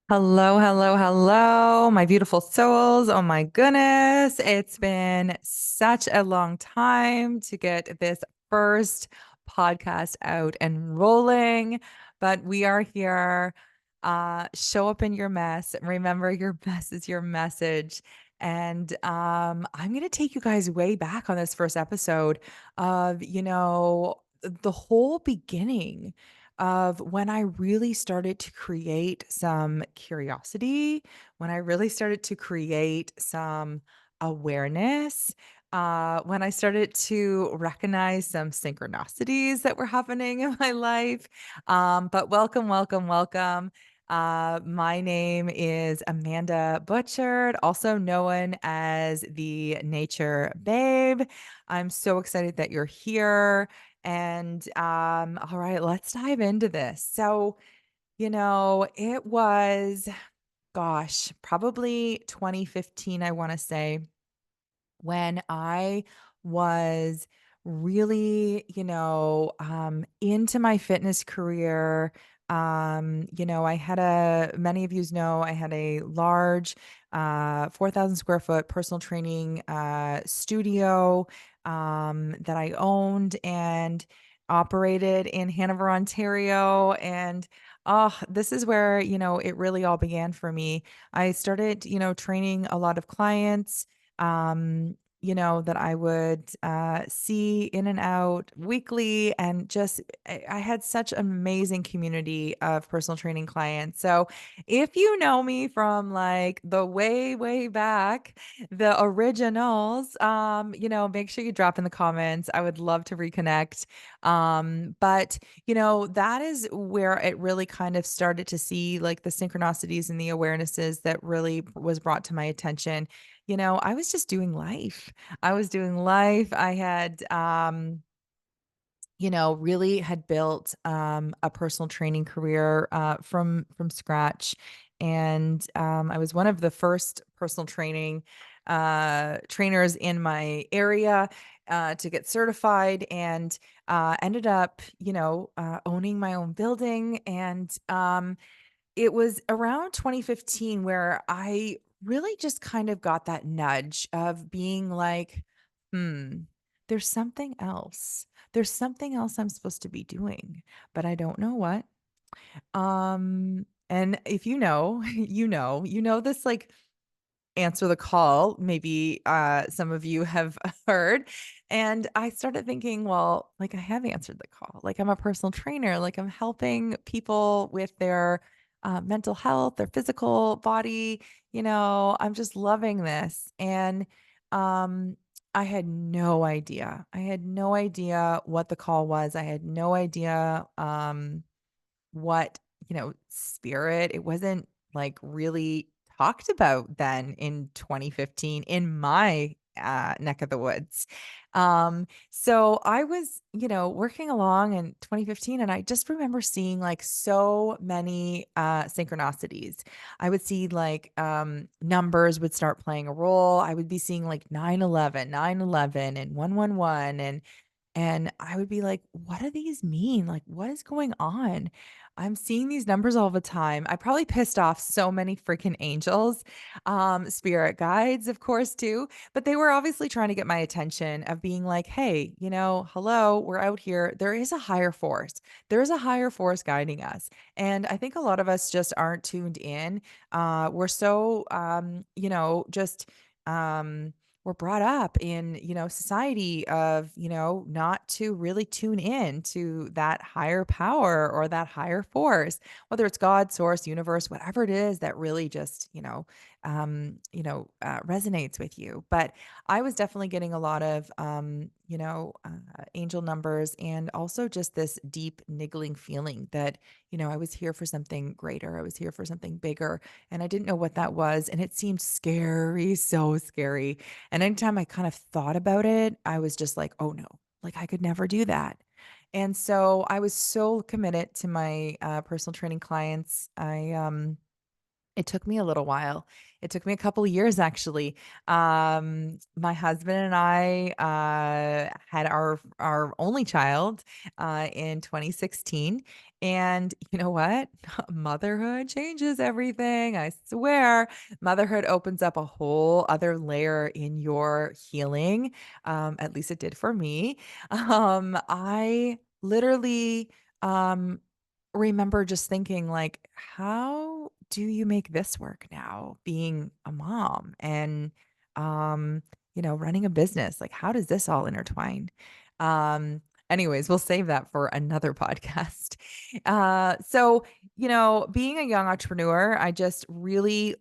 Hello, hello, hello, my beautiful souls. Oh my goodness. It's been such a long time to get this first podcast out and rolling, but we are here. Show up in your mess. Remember, your mess is your message. And I'm going to take you guys way back on this first episode of, the whole beginning of when I really started to create some curiosity, when I really started to create some awareness, when I started to recognize some synchronicities that were happening in my life. But welcome, welcome, welcome. My name is Amanda Butchard, also known as the Nature Babe. I'm so excited that you're here. And all right, let's dive into this. So, it was, gosh, probably 2015, I want to say, when I was really, into my fitness career. I had many of you know, I had a large 4,000 square foot personal training studio that I owned and operated in Hanover, Ontario. And this is where, it really all began for me. I started, training a lot of clients that I would see in and out weekly. And just, I had such an amazing community of personal training clients. So if you know me from like the way, way back, the originals, make sure you drop in the comments. I would love to reconnect. But that is where it really kind of started to see like the synchronicities and the awarenesses that really was brought to my attention. I was just doing life. I was doing life. I had, really had built a personal training career from scratch, and I was one of the first personal training trainers in my area to get certified, and ended up, owning my own building. And it was around 2015 where I really just kind of got that nudge of being like, hmm, there's something else. There's something else I'm supposed to be doing, but I don't know what. And if you know, this like answer the call, maybe some of you have heard. And I started thinking, well, like I have answered the call. Like I'm a personal trainer, like I'm helping people with their mental health, their physical body. I'm just loving this. And um I had no idea. I had no idea what the call was. I had no idea what, spirit. It wasn't like really talked about then in 2015 in my neck of the woods. So I was, working along in 2015, and I just remember seeing like so many synchronicities. I would see like numbers would start playing a role. I would be seeing like 911, 911, and 111, and I would be like, what do these mean? Like, what is going on? I'm seeing these numbers all the time. I probably pissed off so many freaking angels, spirit guides, of course, too. But they were obviously trying to get my attention of being like, hey, hello, we're out here. There is a higher force. There is a higher force guiding us. And I think a lot of us just aren't tuned in. We're so, just, um, we're brought up in, society of, not to really tune in to that higher power or that higher force, whether it's God, source, universe, whatever it is that really just, resonates with you. But I was definitely getting a lot of, angel numbers, and also just this deep niggling feeling that, I was here for something greater. I was here for something bigger, and I didn't know what that was. And it seemed scary, so scary. And anytime I kind of thought about it, I was just like, oh no, like I could never do that. And so I was so committed to my personal training clients. It took me a little while. It took me a couple of years actually. My husband and I had our only child in 2016, and you know what? Motherhood changes everything. I swear, motherhood opens up a whole other layer in your healing. At least it did for me. I literally um, remember just thinking like, how do you make this work now being a mom and um, running a business? Like how does this all intertwine? Um, anyways, we'll save that for another podcast. So, being a young entrepreneur, I just really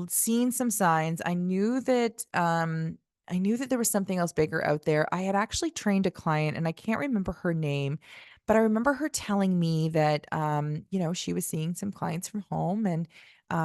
seen some signs. I knew that there was something else bigger out there. I had actually trained a client and I can't remember her name, but I remember her telling me that, she was seeing some clients from home and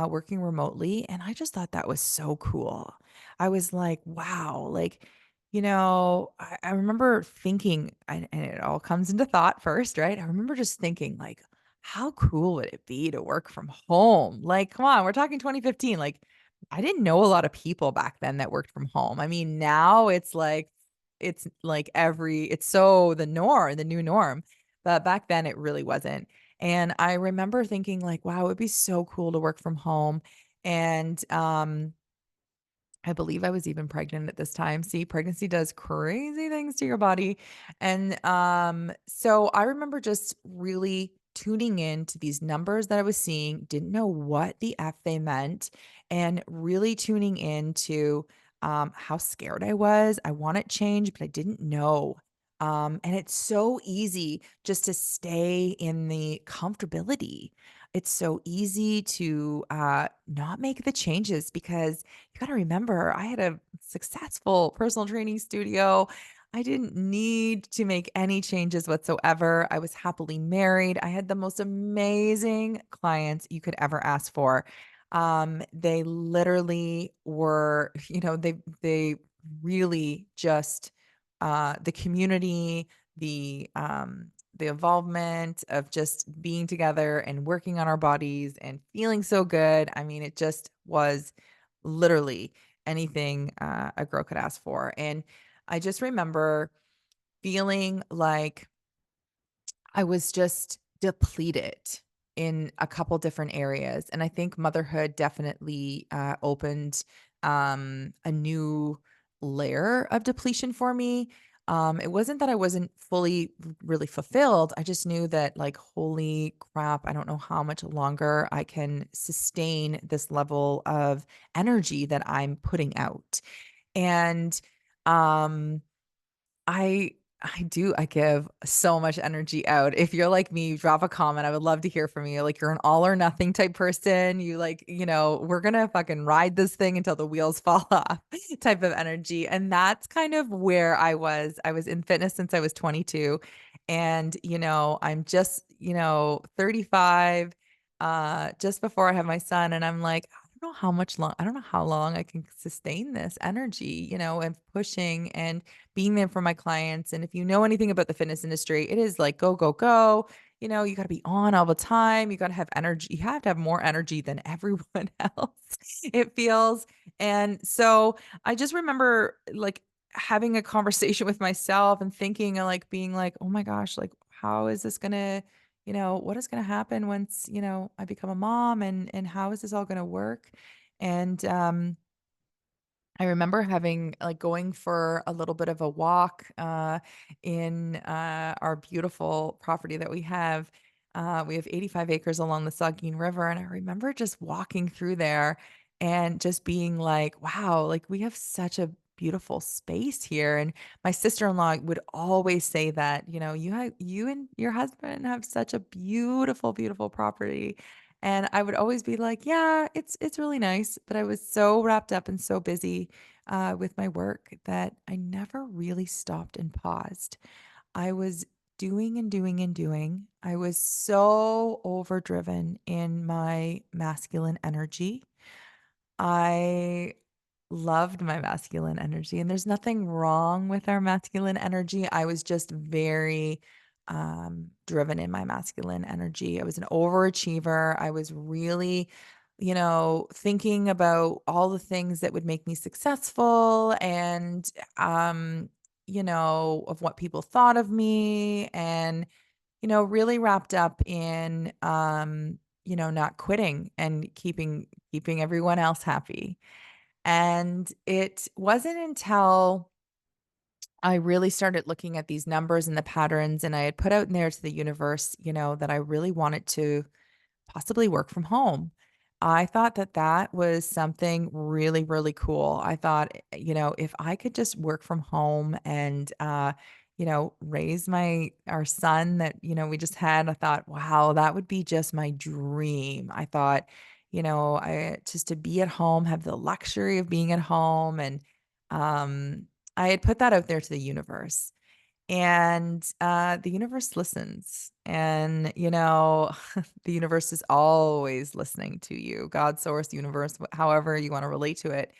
working remotely. And I just thought that was so cool. I was like, wow, like, I remember thinking, and it all comes into thought first, right? I remember just thinking, like, how cool would it be to work from home? Like, come on, we're talking 2015. Like, I didn't know a lot of people back then that worked from home. I mean, now it's like it's so the new norm. But back then it really wasn't. And I remember thinking like, wow, it would be so cool to work from home. And I believe I was even pregnant at this time. See, pregnancy does crazy things to your body. And so I remember just really tuning in to these numbers that I was seeing, didn't know what the F they meant, and really tuning in to how scared I was. I wanted change, but I didn't know. And it's so easy just to stay in the comfortability. It's so easy to not make the changes because you gotta remember, I had a successful personal training studio. I didn't need to make any changes whatsoever. I was happily married. I had the most amazing clients you could ever ask for. They literally were, they really just the community, the involvement of just being together and working on our bodies and feeling so good. I mean, it just was literally anything a girl could ask for. And I just remember feeling like I was just depleted in a couple different areas. And I think motherhood definitely opened a new layer of depletion for me. It wasn't that I wasn't fully really fulfilled. I just knew that, like, holy crap, I don't know how much longer I can sustain this level of energy that I'm putting out. And um, I give so much energy out. If you're like me, drop a comment. I would love to hear from you. Like you're an all or nothing type person. You like, we're gonna fucking ride this thing until the wheels fall off type of energy. And that's kind of where I was. I was in fitness since I was 22. And, I'm just, 35, just before I have my son. And I'm like, I don't know how long I can sustain this energy, and pushing and being there for my clients. And if you know anything about the fitness industry, it is like go, go, go. You got to be on all the time. You got to have energy. You have to have more energy than everyone else, it feels. And so I just remember like having a conversation with myself and thinking and like being like, oh my gosh, like, how is this going to, what is going to happen once, I become a mom and how is this all going to work? And, I remember having like going for a little bit of a walk in our beautiful property that we have. We have 85 acres along the Saugeen River. And I remember just walking through there and just being like, wow, like we have such a beautiful space here. And my sister-in-law would always say that, you and your husband have such a beautiful, beautiful property. And I would always be like, "Yeah, it's really nice," but I was so wrapped up and so busy, with my work that I never really stopped and paused. I was doing and doing and doing. I was so overdriven in my masculine energy. I loved my masculine energy, and there's nothing wrong with our masculine energy. I was just very driven in my masculine energy. I was an overachiever. I was really thinking about all the things that would make me successful and, um, of what people thought of me and, really wrapped up in, not quitting and keeping everyone else happy. And it wasn't until I really started looking at these numbers and the patterns, and I had put out in there to the universe, that I really wanted to possibly work from home. I thought that that was something really, really cool. I thought, if I could just work from home and, raise our son that, we just had, I thought, wow, that would be just my dream. I thought, just to be at home, have the luxury of being at home. And, I had put that out there to the universe. And, the universe listens, and, the universe is always listening to you. God, source, universe, however you wanna relate to it,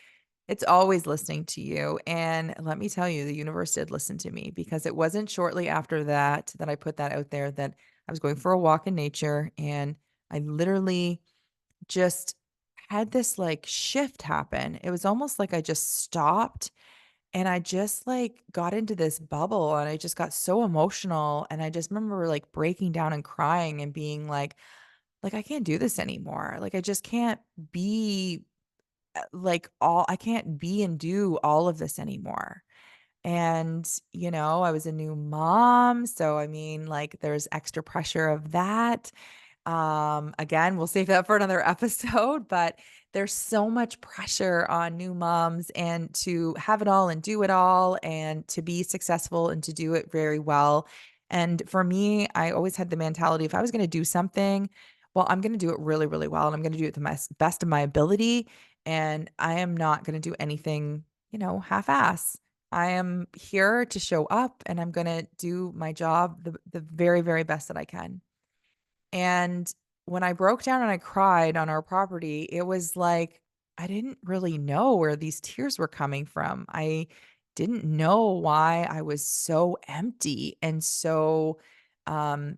it's always listening to you, and let me tell you, the universe did listen to me because it wasn't shortly after that, that I put that out there that I was going for a walk in nature, and I literally just had this, like, shift happen. It was almost like I just stopped and I just, like, got into this bubble, and I just got so emotional, and I just remember, like, breaking down and crying and being like, "I can't do this anymore." Like, I just can't be, I can't be and do all of this anymore. And, I was a new mom, so, I mean, like, there's extra pressure of that. Again, we'll save that for another episode, but there's so much pressure on new moms and to have it all and do it all and to be successful and to do it very well. And for me, I always had the mentality if I was going to do something, well, I'm going to do it really, really well. And I'm going to do it to my best of my ability. And I am not going to do anything, half ass. I am here to show up and I'm going to do my job the very, very best that I can. And when I broke down and I cried on our property, it was like I didn't really know where these tears were coming from. I didn't know why I was so empty and so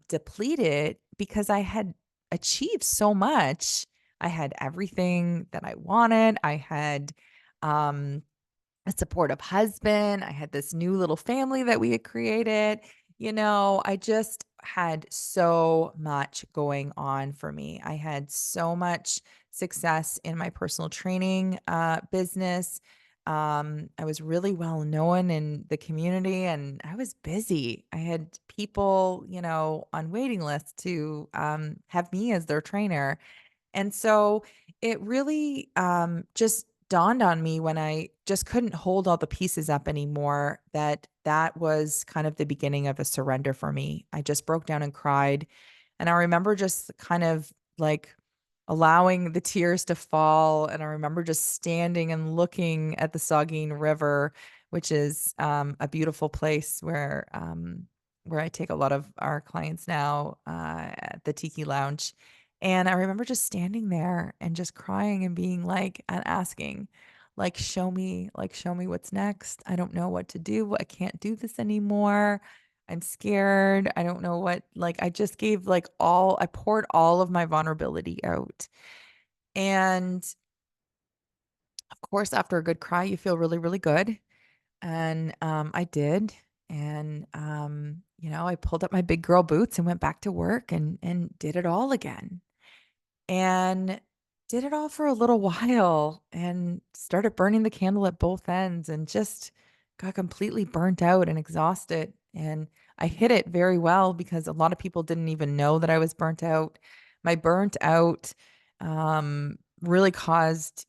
depleted because I had achieved so much. I had everything that I wanted. I had um, a supportive husband. I had this new little family that we had created. I just had so much going on for me. I had so much success in my personal training business. I was really well known in the community and I was busy. I had people, on waiting lists to have me as their trainer. And so it really just dawned on me when I just couldn't hold all the pieces up anymore that that was kind of the beginning of a surrender for me. I just broke down and cried. And I remember just kind of like allowing the tears to fall. And I remember just standing and looking at the Saugeen River, which is a beautiful place where I take a lot of our clients now at the Tiki Lounge. And I remember just standing there and just crying and being like, and asking, show me what's next. I don't know what to do. I can't do this anymore. I'm scared. I don't know I just gave I poured all of my vulnerability out. And of course, after a good cry, you feel really, really good. And I did. And, I pulled up my big girl boots and went back to work and did it all again and did it all for a little while and started burning the candle at both ends and just got completely burnt out and exhausted. And I hid it very well because a lot of people didn't even know that I was burnt out. My burnt out really caused,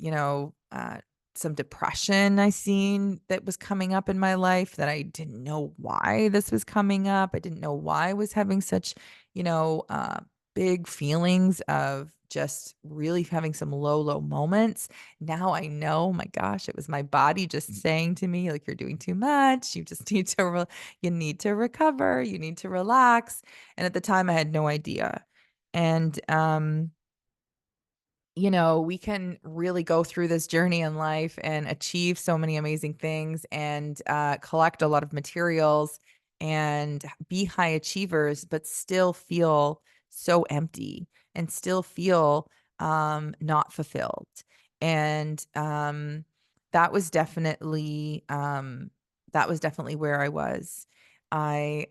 some depression I seen that was coming up in my life that I didn't know why this was coming up. I didn't know why I was having such, you know, uh, big feelings of just really having some low, low moments. Now I know, my gosh, it was my body just saying to me, like, you're doing too much. You just need to, you need to recover. You need to relax. And at the time I had no idea. And, we can really go through this journey in life and achieve so many amazing things and collect a lot of materials and be high achievers, but still feel so empty and still feel not fulfilled. And that was definitely where I was. I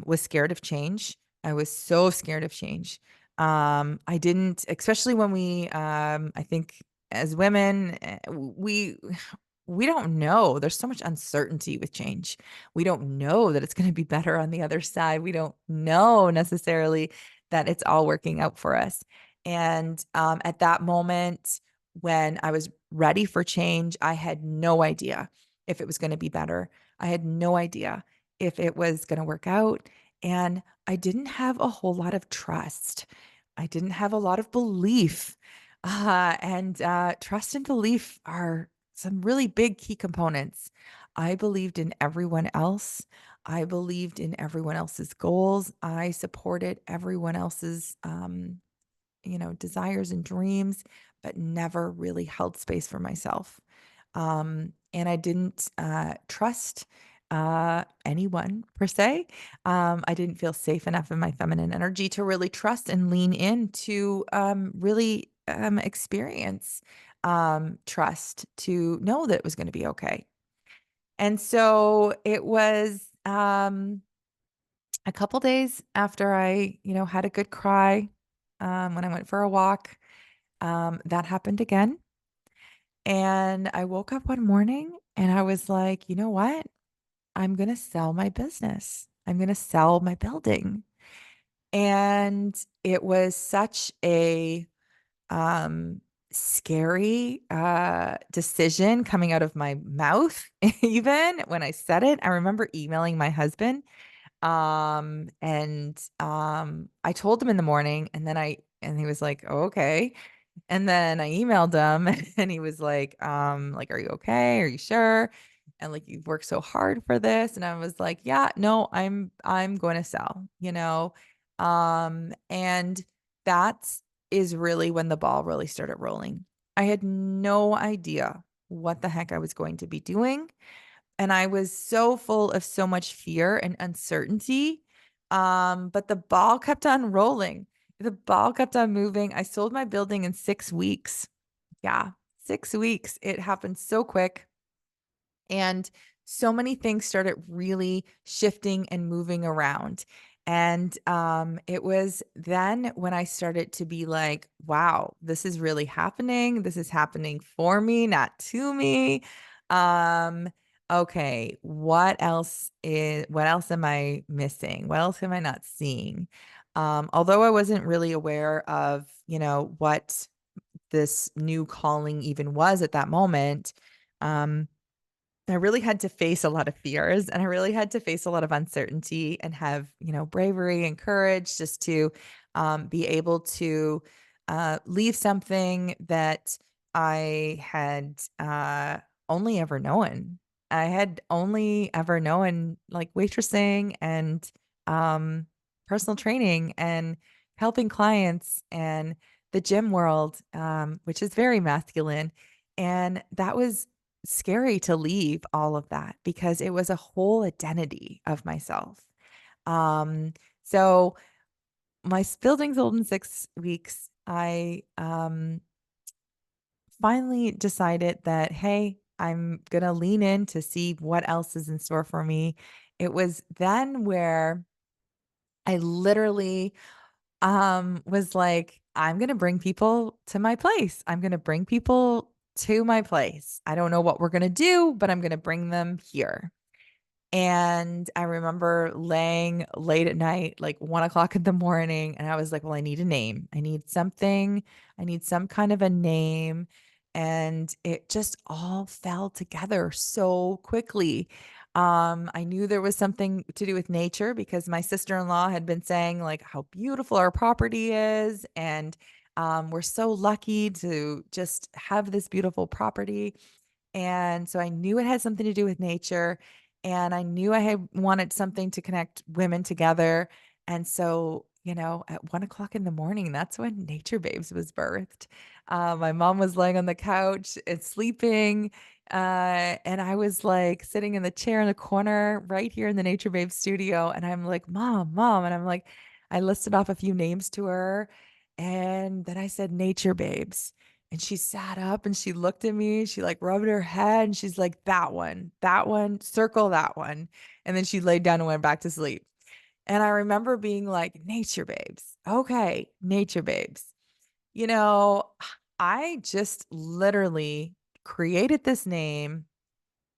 was scared of change. I was so scared of change. I didn't, especially when I think as women, we don't know. There's so much uncertainty with change. We don't know that it's going to be better on the other side. We don't know necessarily that it's all working out for us. And at that moment, when I was ready for change, I had no idea if it was going to be better. I had no idea if it was going to work out. And I didn't have a whole lot of trust. I didn't have a lot of belief. And trust and belief are some really big key components. I believed in everyone else. I believed in everyone else's goals. I supported everyone else's desires and dreams, but never really held space for myself. And I didn't trust anyone per se. I didn't feel safe enough in my feminine energy to really trust and lean in to really experience trust to know that it was going to be okay. And so it was a couple days after I, had a good cry when I went for a walk. That happened again. And I woke up one morning and I was like, you know what? I'm going to sell my business. I'm going to sell my building. And it was such a scary decision coming out of my mouth. Even when I said it, I remember emailing my husband. And I told him in the morning, and he was like, oh, okay. And then I emailed him and he was like, are you okay? Are you sure? And like, you've worked so hard for this. And I was like, yeah, no, I'm going to sell. And that is really when the ball really started rolling. I had no idea what the heck I was going to be doing. And I was so full of so much fear and uncertainty. But the ball kept on rolling. The ball kept on moving. I sold my building in 6 weeks. Yeah, 6 weeks. It happened so quick. And so many things started really shifting and moving around. And it was then when I started to be like, wow, this is really happening. This is happening for me, not to me. Um, okay, what else am I missing? What else am I not seeing? Although I wasn't really aware of, what this new calling even was at that moment. Um, I really had to face a lot of fears and I really had to face a lot of uncertainty and have, bravery and courage just to be able to leave something that I had only ever known. I had only ever known like waitressing and um, personal training and helping clients and the gym world, which is very masculine. And that was scary to leave all of that because it was a whole identity of myself. Um, so my building's old in 6 weeks. I finally decided that, hey, I'm gonna lean in to see what else is in store for me. It was then where I literally was like, I'm gonna bring people to my place. I'm gonna bring people to my place. I don't know what we're gonna do, but I'm gonna bring them here. And I remember laying late at night, like 1 o'clock in the morning, and I was like, well, I need a name. I need something. I need some kind of a name. And it just all fell together so quickly. I knew there was something to do with nature because my sister-in-law had been saying like how beautiful our property is. And we're so lucky to just have this beautiful property. And so I knew it had something to do with nature. And I knew I had wanted something to connect women together. And so, at 1 o'clock in the morning, that's when Nature Babes was birthed. My mom was laying on the couch and sleeping. And I was like sitting in the chair in the corner right here in the Nature Babes studio. And I'm like, Mom, Mom. And I'm like, I listed off a few names to her. And then I said, "Nature babes." And she sat up and she looked at me, she, like, rubbed her head, and she's like, that one, circle that one." And then she laid down and went back to sleep. And I remember being like, "Nature babes. Okay, nature babes." You know, I just literally created this name,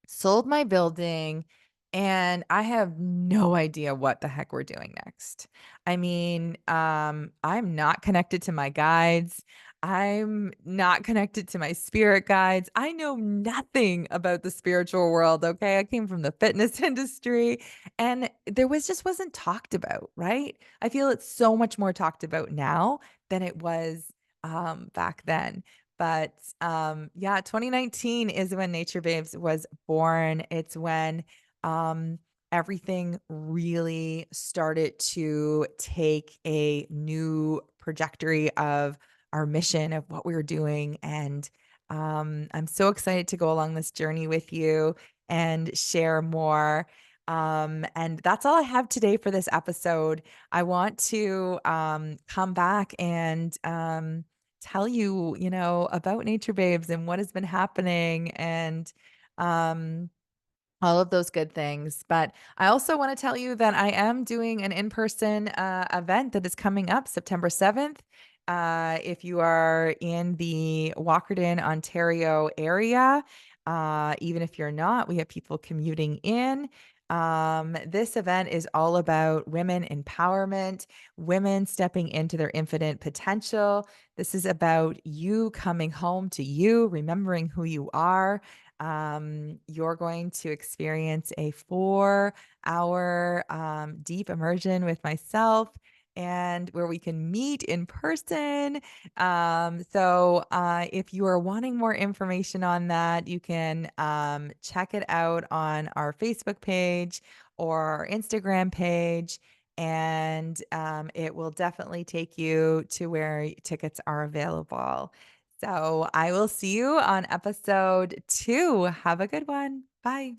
sold my building, and I have no idea what the heck we're doing next. I mean, I'm not connected to my guides. I'm not connected to my spirit guides. I know nothing about the spiritual world, okay? I came from the fitness industry and there was just wasn't talked about, right? I feel it's so much more talked about now than it was back then. But, yeah, 2019 is when Nature Babes was born. It's when, everything really started to take a new trajectory of our mission of what we were doing, and, I'm so excited to go along this journey with you and share more. And that's all I have today for this episode. I want to, come back and, tell you, about Nature Babes and what has been happening and um all of those good things. But I also want to tell you that I am doing an in-person event that is coming up September 7th. If you are in the Walkerton, Ontario area, even if you're not, we have people commuting in. This event is all about women empowerment, women stepping into their infinite potential. This is about you coming home to you, remembering who you are. You're going to experience a 4-hour deep immersion with myself and where we can meet in person. If you are wanting more information on that, you can check it out on our Facebook page or our Instagram page. And it will definitely take you to where tickets are available. So I will see you on episode 2. Have a good one. Bye.